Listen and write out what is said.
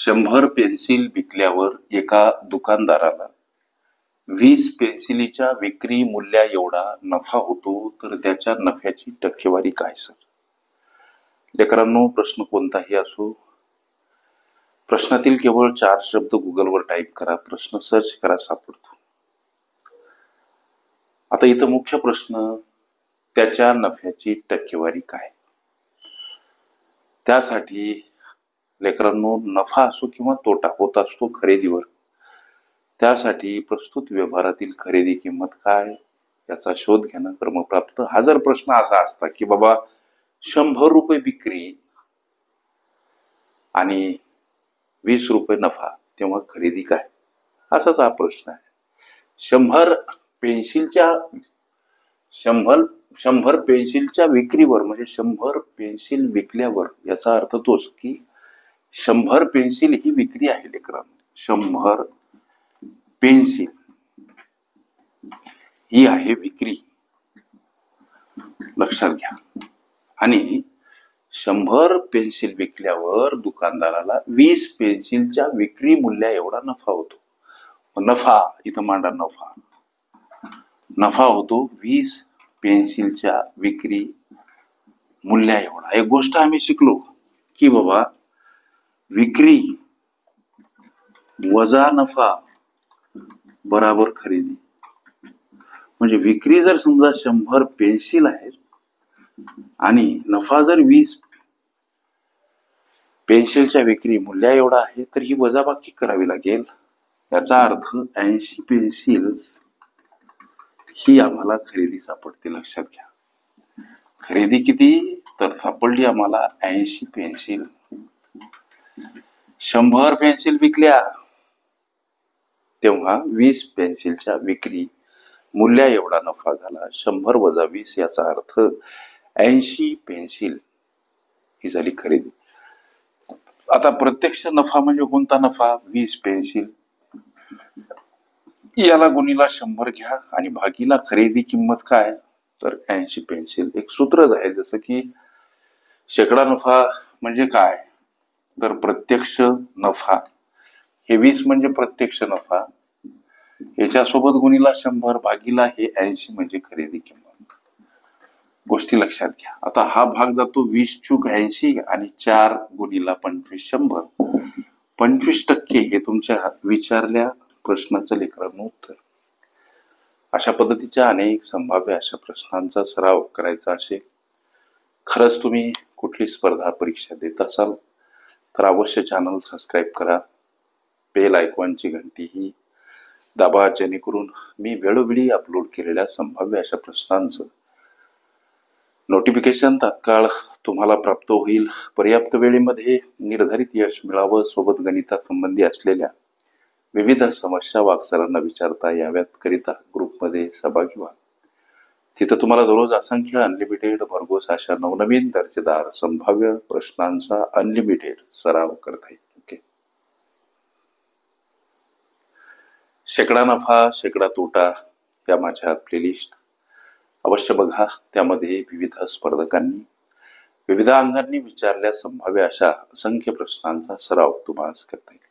100 pencil विकल्यावर एका दुकानदाराला 20 पेन्सिलीच्या विक्री मूल्या एवढा नफा होतो, तर त्याच्या नफ्याची टक्केवारी काय सर? लेकरांनो, प्रश्न कोणताही असो, प्रश्नातील केवळ 4 शब्द गुगलवर टाईप करा, प्रश्न सर्च करा, सापडतो. आता इथं मुख्य प्रश्न, त्याच्या नफ्याची टक्केवारी काय? त्यासाठी लेकरांनो, नफा असो किंवा तोटा होत असतो खरेदीवर, त्यासाठी प्रस्तुत व्यवहारातील खरेदी किंमत काय याचा शोध घेणं क्रमप्राप्त. हा जर प्रश्न असा असता की बाबा 100 रुपये विक्री आणि 20 रुपये नफा, तेव्हा खरेदी काय, असाच हा प्रश्न आहे. 100 पेन्सिलच्या विक्रीवर म्हणजे 100 पेन्सिल विकल्यावर, याचा अर्थ तोच की 100 पेन्सिल ही विक्री आहे लेकरांनो. 100 पेन्सिल ही आहे विक्री, लक्षात घ्या. आणि 100 पेन्सिल विकल्यावर दुकानदाराला 20 पेन्सिलच्या विक्री मूल्या एवढा नफा होतो. नफा इथं मांडा, नफा होतो 20 पेन्सिलच्या विक्री मूल्या एवढा. एक गोष्ट आम्ही शिकलो की बाबा, विक्री वजा नफा बराबर खरेदी. म्हणजे विक्री जर समजा 100 पेन्सिल आहे आणि नफा जर 20 पेन्सिलच्या विक्री मूल्या एवढा आहे, तर ही वजाबाकी करावी लागेल. याचा अर्थ 80 पेन्सिल ही आम्हाला खरेदी सापडते. लक्षात घ्या, खरेदी किती, तर सापडली आम्हाला 80 पेन्सिल. 100 पेन्सिल विकल्या तेव्हा 20 पेन्सिलच्या विक्री मूल्या एवढा नफा झाला. 100 वजा 20 याचा अर्थ 80 पेन्सिल ही झाली खरेदी. आता प्रत्यक्ष नफा म्हणजे कोणता नफा? 20 पेन्सिल. याला गुणीला 100 घ्या आणि भागीला खरेदी किंमत काय, तर 80 पेन्सिल. एक सूत्रच आहे, जसं की शेकडा नफा म्हणजे काय, तर प्रत्यक्ष नफा. हे 20 म्हणजे प्रत्यक्ष नफा, याच्यासोबत गुणीला 100 भागीला हे 80 म्हणजे खरेदी किंमत. गोष्टी लक्षात घ्या. आता हा भाग जातो 20 चूक 80 आणि 4 गुणीला 25 100. 25% हे तुमच्या विचारल्या प्रश्नाचं लेकरांनो उत्तर. अशा पद्धतीच्या अनेक संभाव्य अशा प्रश्नांचा सराव करायचा असेल, खरंच तुम्ही कुठली स्पर्धा परीक्षा देत असाल, तर अवश्य चॅनल सबस्क्राईब करा, बेल आयकॉनची घंटी ही दाबा, जेणेकरून मी वेळोवेळी अपलोड केलेल्या संभाव्य अशा प्रश्नांचं नोटिफिकेशन तात्काळ तुम्हाला प्राप्त होईल. पर्याप्त वेळेमध्ये निर्धारित यश मिळावं, सोबत गणितासंबंधी असलेल्या विविध समस्या वाकसरांना विचारता याव्यात करिता ग्रुपमध्ये सहभागी व्हा. तिथं तुम्हाला दररोज असंख्य अनलिमिटेड भरघोस अशा नवनवीन दर्जेदार संभाव्य प्रश्नांचा अनलिमिटेड सराव करता येईल. ओके. शेकडा नफा शेकडा तोटा या माझ्या प्लेलिस्ट अवश्य बघा. त्यामध्ये विविध स्पर्धकांनी विविध अंगांनी विचारल्या संभाव्य अशा असंख्य प्रश्नांचा सराव तुम्हाला करता येईल.